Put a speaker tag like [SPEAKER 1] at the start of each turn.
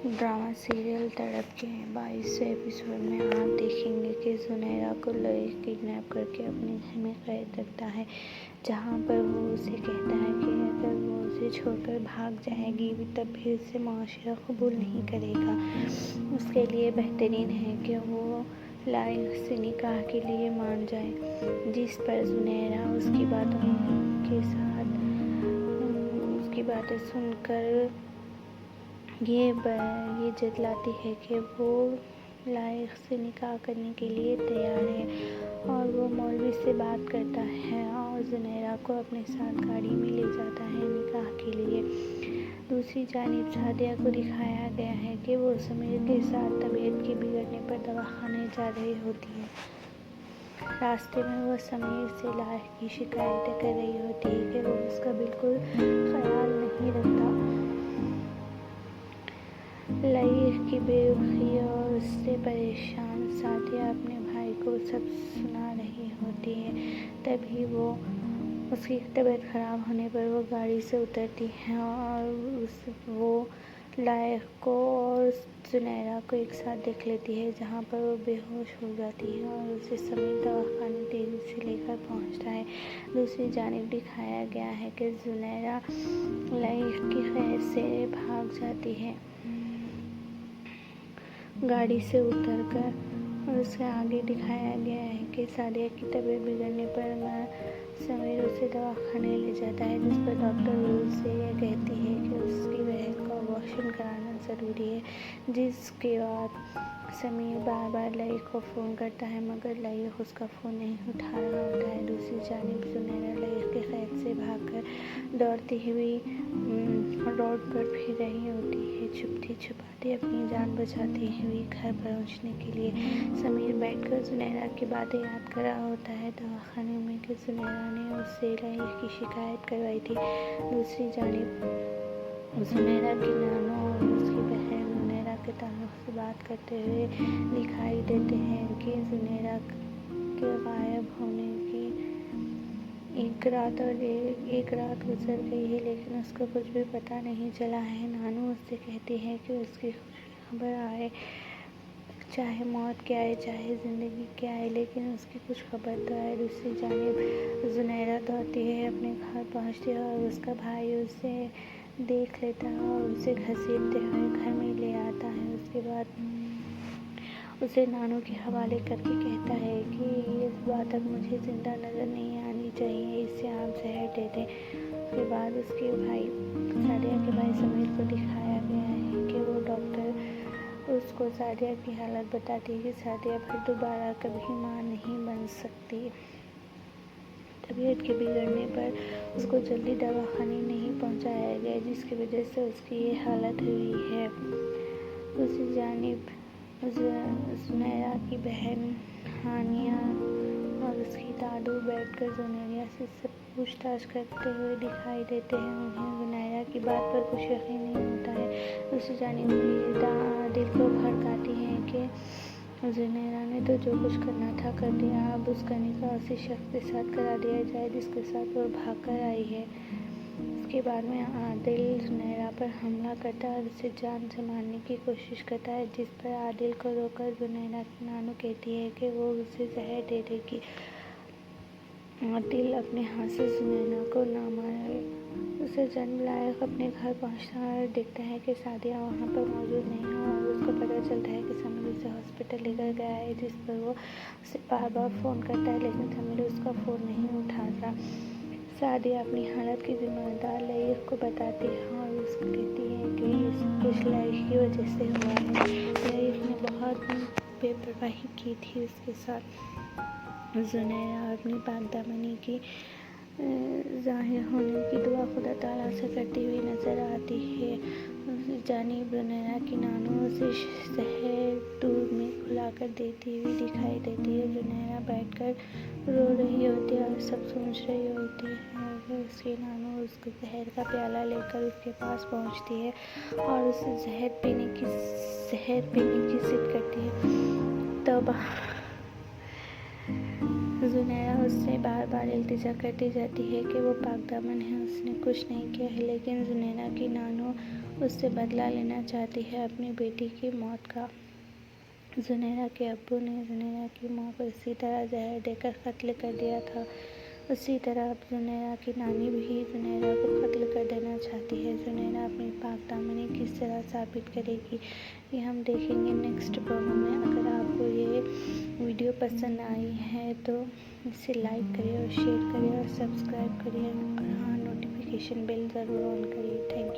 [SPEAKER 1] Drama serial تڑپ کے 22ویں episode میں آپ دیکھیں گے کہ زنیرہ کو لئی کڈنیپ کر کے اپنے گھر میں قید رکھتا ہے، جہاں پر وہ اسے کہتا ہے کہ اگر وہ اسے چھوڑ کر بھاگ جائے گی تب بھی اسے معاشرہ قبول نہیں کرے گا۔ اس کے لیے بہترین ہے کہ وہ لئی سے نکاح کے لیے مان جائے، جس پر زنیرہ اس کی باتیں سن کر یہ جتلاتی ہے کہ وہ لئی سے نکاح کرنے کے لیے تیار ہے، اور وہ مولوی سے بات کرتا ہے اور زنیرہ کو اپنے ساتھ گاڑی میں لے جاتا ہے نکاح کے لیے۔ دوسری جانب سعدیہ کو دکھایا گیا ہے کہ وہ سمیر کے ساتھ طبیعت کے بگڑنے پر دواخانے جا رہی ہوتی ہے۔ راستے میں وہ سمیر سے لئی کی شکایتیں کر رہی ہوتی ہے کہ وہ اس کا بالکل خیال نہیں رکھتا۔ لئی کی بے رخی اور اس سے پریشان سعدیہ اپنے بھائی کو سب سنا رہی ہوتی ہے۔ تبھی اس کی طبیعت خراب ہونے پر وہ گاڑی سے اترتی ہے اور وہ لئی کو اور زنیرہ کو ایک ساتھ دیکھ لیتی ہے، جہاں پر وہ بے ہوش ہو جاتی ہے اور اسے سمیر دواخانے تیزی سے لے کر پہنچتا ہے۔ دوسری جانب دکھایا گیا ہے کہ زنیرہ لئی کی قید سے بھاگ جاتی ہے گاڑی سے اتر کر، اور اس کے آگے دکھایا گیا ہے کہ سعدیہ کی طبیعت بگڑنے پر سمیر اسے دواخانے لے جاتا ہے، جس پر ڈاکٹر اسے یہ کہتی ہے کہ اس کی بہن کا آبریشن کرانا ضروری ہے۔ جس کے بعد سمیر بار بار لئی کو فون کرتا ہے، مگر لئی اس کا فون نہیں اٹھا رہا ہوتا ہے۔ دوسری جانب زنیرہ لئی کی قید سے بھاگ کر دوڑتی ہوئی روڈ پر پھر رہی ہوتی ہے، چھپتی چھپاتی اپنی جان بچاتی ہوئی گھر پہنچنے کے لیے۔ سمیر بیٹھ کر زنیرہ کی باتیں یاد کر رہا ہوتا ہے دواخانے میں کہ زنیرہ نے اس سے لئی کی شکایت کروائی تھی۔ دوسری جانب زنیرہ کی نانو اور اس کی بہن زنیرہ کے تعلق سے بات کرتے ہوئے دکھائی دیتے ہیں کہ زنیرہ کے غائب ہونے کی ایک رات گزر گئی ہے، لیکن اس کو کچھ بھی پتہ نہیں چلا ہے۔ نانو اس سے کہتی ہے کہ اس کی خبر آئے، چاہے موت کی آئے چاہے زندگی کی آئے، لیکن اس کی کچھ خبر تو آئے۔ دوسری جانب زنیرہ دوڑتی ہے اپنے گھر پہنچتی ہے اور اس کا بھائی اسے دیکھ لیتا ہے اور اسے گھسیٹتے ہوئے گھر میں لے آتا ہے۔ اس کے بعد اسے نانو کے حوالے کر کے کہتا ہے کہ اس بات تک مجھے زندہ نظر نہیں آنی چاہیے، اسے آپ زہر دے دیں۔ اس کے بعد اس کے بھائی سعدیہ کے بھائی سمیر کو دکھایا گیا ہے کہ وہ ڈاکٹر اس کو سعدیہ کی حالت بتاتی ہے کہ سعدیہ پھر دوبارہ کبھی ماں نہیں بن سکتی۔ طبیعت کے بگڑنے پر اس کو جلدی دواخانے نہیں پہنچایا گیا، جس کی وجہ سے اس کی یہ حالت ہوئی ہے۔ دوسری جانب زنیرہ کی بہن ہانیہ اور اس کی دادو بیٹھ کر زنیرہ سے سب پوچھ تاچھ کرتے ہوئے دکھائی دیتے ہیں۔ انہیں زنیرہ کی بات پر کچھ یقین نہیں ہوتا ہے۔ دوسری جانب وحیدہ عادل کو بھڑکاتی ہے کہ زنیرہ نے تو جو کچھ کرنا تھا کر دیا، اب اس کا نکاح اسی شخص کے ساتھ کرا دیا جائے جس کے ساتھ وہ بھاگ کر آئی ہے۔ اس کے بعد میں عادل زنیرہ پر حملہ کرتا ہے اور اسے جان سے مارنے کی کوشش کرتا ہے، جس پر عادل کو روک کر زنیرہ کی نانو کہتی ہے کہ وہ اسے زہر دے دے گی۔ عادل اپنے ہاتھ سے زنیرہ کو نہ مارے۔ اسے جنب لائق اپنے گھر پہنچتا ہے اور دیکھتا ہے کہ سعدیہ وہاں پر موجود نہیں ہے، اور اس کو پتہ چلتا ہے کہ سمیر اسے ہاسپٹل لے کر گیا ہے، جس پر وہ اسے بار بار فون کرتا ہے، لیکن سمیر اس کا فون نہیں اٹھاتا۔ سعدیہ اپنی حالت کی ذمہ داری لئی کو بتاتی ہے اور اس کو کہتی ہے کہ یہ سب کچھ لئی کی وجہ سے ہوا ہے۔ لئی نے بہت بے پرواہی کی تھی اس کے ساتھ۔ زنیرہ اپنی پاک دامنی کی ظاہر ہونے کی دعا خدا تعالیٰ سے کرتی ہوئی نظر آتی ہے۔ دوسری جانب زنیرہ کی نانو اسے زہر دودھ میں گھلا کر دیتی ہوئی دکھائی دیتی ہے۔ زنیرہ بیٹھ کر رو رہی ہوتی ہے اور سب سوچ رہی ہوتی ہے کہ اس کی نانو اس کو زہر کا پیالہ لے کر اس کے پاس پہنچتی ہے اور اسے زہر پینے کی ضد کرتی ہے۔ توبہ! زنیرہ اس سے بار بار التجا کرتی جاتی ہے کہ وہ پاک دامن ہے، اس نے کچھ نہیں کیا ہے، لیکن زنیرہ کی نانو اس سے بدلہ لینا چاہتی ہے اپنی بیٹی کی موت کا۔ زنیرہ کے ابو نے زنیرہ کی ماں کو اسی طرح زہر دے کر قتل کر دیا تھا، اسی طرح اب زنیرہ کی نانی بھی زنیرہ کو قتل کر دینا چاہتی ہے۔ زنیرہ اپنی پاک دامنی کس طرح ثابت کرے گی، یہ ہم دیکھیں گے نیکسٹ پرومو میں۔ اگر آپ کو یہ ویڈیو پسند آئی ہے تو اسے لائک کریے اور شیئر کریے اور سبسکرائب کریے، اور ہاں، نوٹیفیکیشن بیل ضرور آن کریے۔ Thank you.